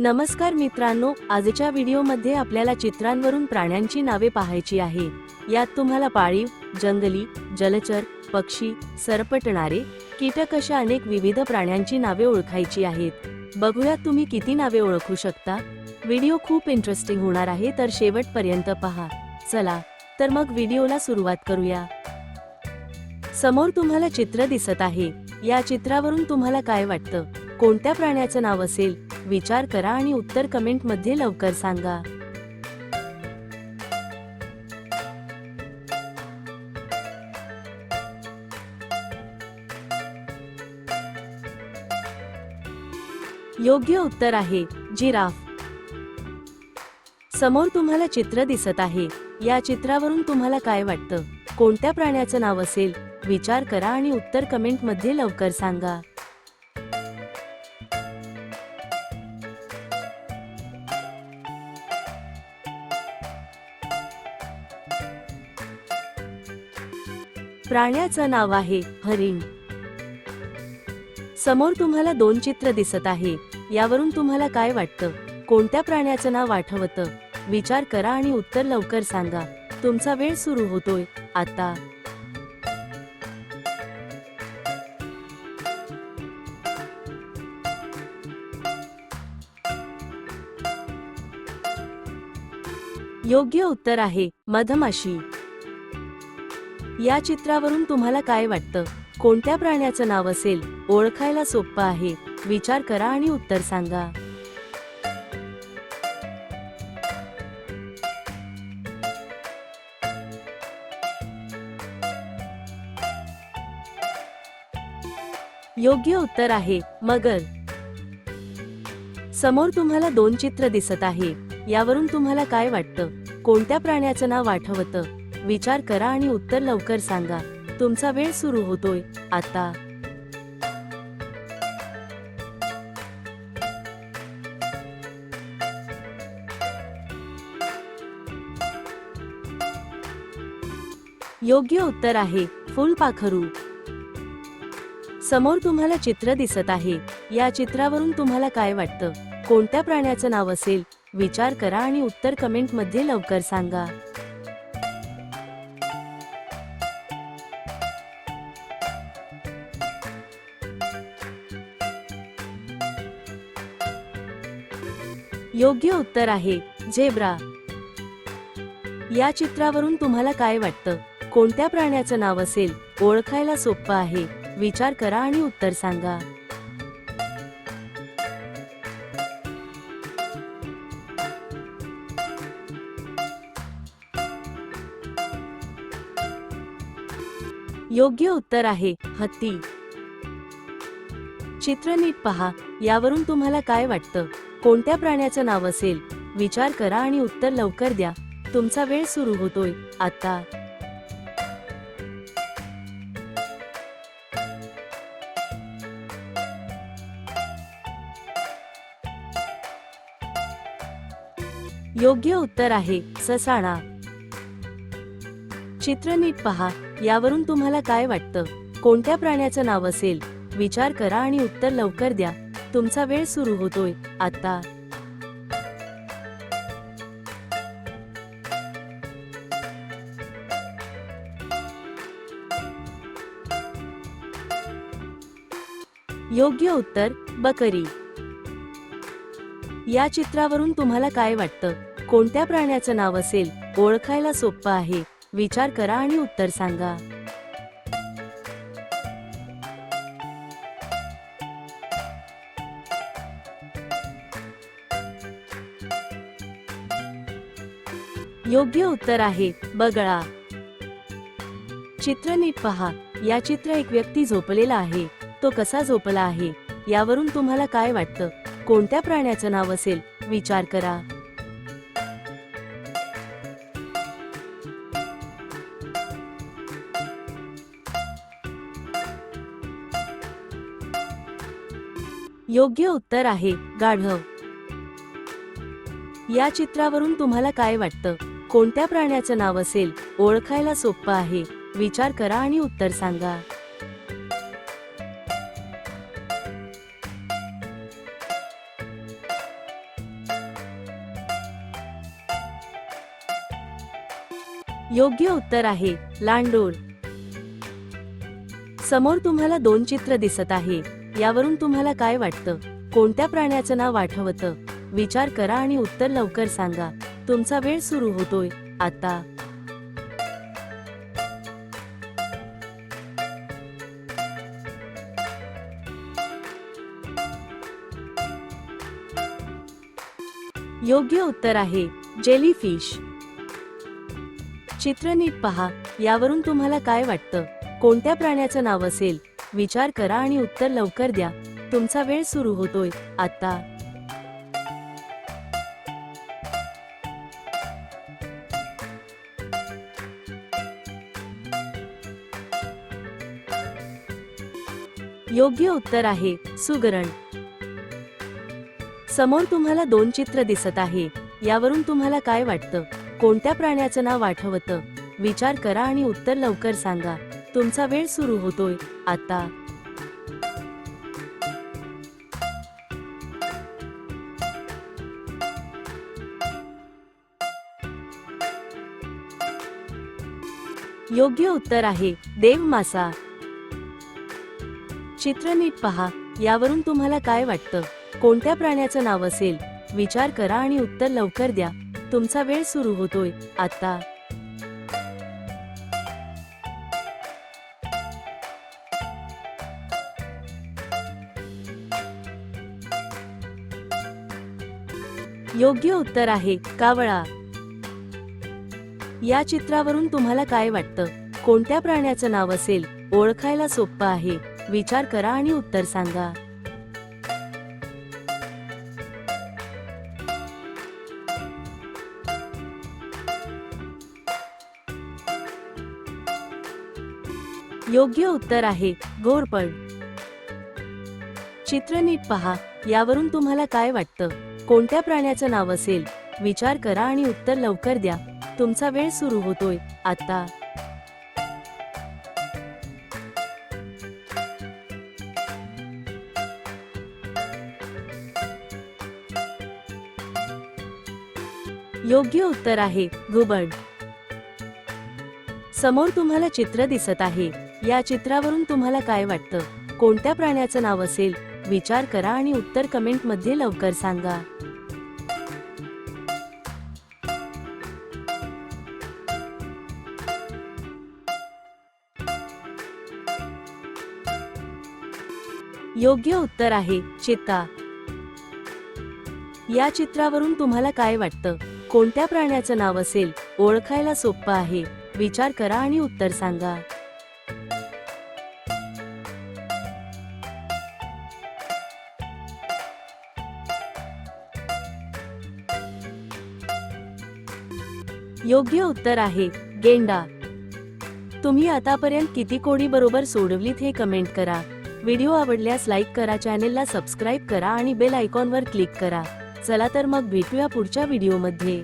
नमस्कार मित्रांनो, आजच्या व्हिडिओमध्ये आपल्याला चित्रांवरून प्राण्यांची नावे पाहायची आहे। यात तुम्हाला पाळीव, जंगली, जलचर, पक्षी, सरपटणारे, कीटक अशा अनेक विविध प्राण्यांची नावे ओळखायची आहेत। बघूयात तुम्ही किती नावे ओळखू शकता। व्हिडिओ खूप इंटरेस्टिंग होणार आहे, तर शेवटपर्यंत पहा। चला तर मग व्हिडिओला सुरुवात करूया। समोर तुम्हाला चित्र दिसत आहे। या चित्रावरून तुम्हाला काय वाटतं? कोणत्या प्राण्याचं नाव असेल? विचार करा आणि उत्तर कमेंट मध्ये लवकर सांगा। योग्य उत्तर आहे जिराफ। समोर तुम्हाला चित्र दिसत आहे। या चित्रावरून तुम्हाला काय वाटतं? कोणत्या प्राण्याचं नाव असेल? विचार करा आणि उत्तर कमेंट मध्ये लवकर सांगा। प्राण्याचं नाव आहे हरिण। समोर तुम्हाला दोन चित्र दिसत आहे। यावरून तुम्हाला काय वाटतं? कोणत्या प्राण्याचं नाव आठवतं? विचार करा आणि उत्तर लवकर सांगा। तुमचा वेळ सुरू होतोय आता। योग्य उत्तर आहे मधमाशी। या चित्रावरून तुम्हाला काय वाटतं? कोणत्या प्राण्याचं नाव असेल? ओळखायला सोपं आहे। विचार करा आणि उत्तर सांगा। योग्य उत्तर आहे मगर। समोर तुम्हाला दोन चित्र दिसत आहे। यावरून तुम्हाला काय वाटतं? कोणत्या प्राण्याचं नाव आठवतं? विचार करा आणि उत्तर लवकर सांगा। तुमचा वेळ सुरू होतोय आता। योग्य उत्तर आहे फुलपाखरू। समोर तुम्हाला चित्र दिसत आहे। या चित्रावरून तुम्हाला काय वाटतं? कोणत्या प्राण्याचं नाव असेल? विचार करा आणि उत्तर कमेंट मध्ये लवकर सांगा। योग्य उत्तर आहे झेब्रा। या चित्रावरून तुम्हाला काय वाटतं? कोणत्या प्राण्याचं नाव असेल? ओळखायला सोपं आहे। विचार करा आणि उत्तर सांगा। योग्य उत्तर आहे हत्ती। चित्र नीट पहा। यावरून तुम्हाला काय वाटतं? कोणत्या प्राण्याचं नाव असेल? विचार करा आणि उत्तर लवकर द्या। तुमचा वेळ सुरू होतोय आता। योग्य उत्तर आहे ससाणा। चित्र नीट पहा। यावरून तुम्हाला काय वाटतं? कोणत्या प्राण्याचं नाव असेल? विचार करा आणि उत्तर लवकर द्या। तुमचा वेळ सुरू होतोय आता। योग्य उत्तर बकरी। या चित्रावरून तुम्हाला काय वाटतं? कोणत्या प्राण्याचं नाव असेल? ओळखायला सोपं आहे। विचार करा आणि उत्तर सांगा। योग्य उत्तर आहे बगळा। चित्र नीट पहा। या चित्र एक व्यक्ती झोपलेला आहे। तो कसा झोपला आहे? यावरून तुम्हाला काय वाटतं? कोणत्या प्राण्याचं नाव असेल? विचार करा। योग्य उत्तर आहे गाढव। या चित्रावरून तुम्हाला काय वाटतं? कोणत्या प्राण्याचं नाव असेल? ओळखायला सोपं आहे। विचार करा आणि उत्तर सांगा। योग्य उत्तर आहे लांडोर. समोर तुम्हाला 2 चित्र दिसत आहे. यावरून तुम्हाला काय वाटतं? कोणत्या प्राण्याचं नाव आठवतं? विचार करा आणि उत्तर लवकर सांगा. तुमचा वेळ सुरू होतोय आता. योग्य उत्तर आहे जेलीफिश. चित्र नीट पहा. यावरून तुम्हाला काय वाटतं? कोणत्या प्राण्याचं नाव असेल? विचार करा आणि उत्तर लवकर द्या. तुमचा वेळ सुरू होतोय आता. योग्य उत्तर आहे सुगरण. समोर तुम्हाला 2 चित्र दिसत आहे. यावरून तुम्हाला काय वाटतं? कोणत्या प्राण्याचं नाव आठवतं? विचार करा आणि उत्तर लवकर सांगा. तुमचा वेळ सुरू होतोय आता. योग्य उत्तर आहे देव मासा. चित्र नीट पहा. यावरून तुम्हाला काय वाटतं? कोणत्या प्राण्याचं नाव असेल? विचार करा आणि उत्तर लवकर द्या. तुमचा वेळ सुरू होतोय आता. योग्य उत्तर आहे कावळा. या चित्रावरून तुम्हाला काय वाटतं? कोणत्या प्राण्याचं नाव असेल? ओळखायला सोपं आहे. विचार करा आणि उत्तर सांगा. योग्य उत्तर आहे घोरपड. चित्र नीट पहा. यावरून तुम्हाला काय वाटतं? कोणत्या प्राण्याचं नाव असेल? विचार करा आणि उत्तर लवकर द्या. तुमचा वेळ सुरू होतोय आता. योग्य उत्तर आहे घुबड. समोर तुम्हाला चित्र दिसत आहे. या चित्रावरून तुम्हाला काय वाटतं? कोणत्या प्राण्याचं नाव असेल? विचार करा आणि उत्तर कमेंट मध्ये लवकर सांगा. योग्य उत्तर आहे चित्ता. या चित्रावरून तुम्हाला काय वाटतं? कोणत्या प्राण्याचं नाव असेल? ओळखायला सोपं आहे. विचार करा आणि उत्तर सांगा. योग्य उत्तर आहे गेंडा. तुम्ही आतापर्यंत किती कोडी बरोबर सोडवलीत हे कमेंट करा. व्हिडिओ आवडल्यास लाईक करा, चॅनेलला सबस्क्राईब करा आणि बेल आयकॉनवर क्लिक करा. चला तर मग भेटूया पुढच्या व्हिडिओमध्ये.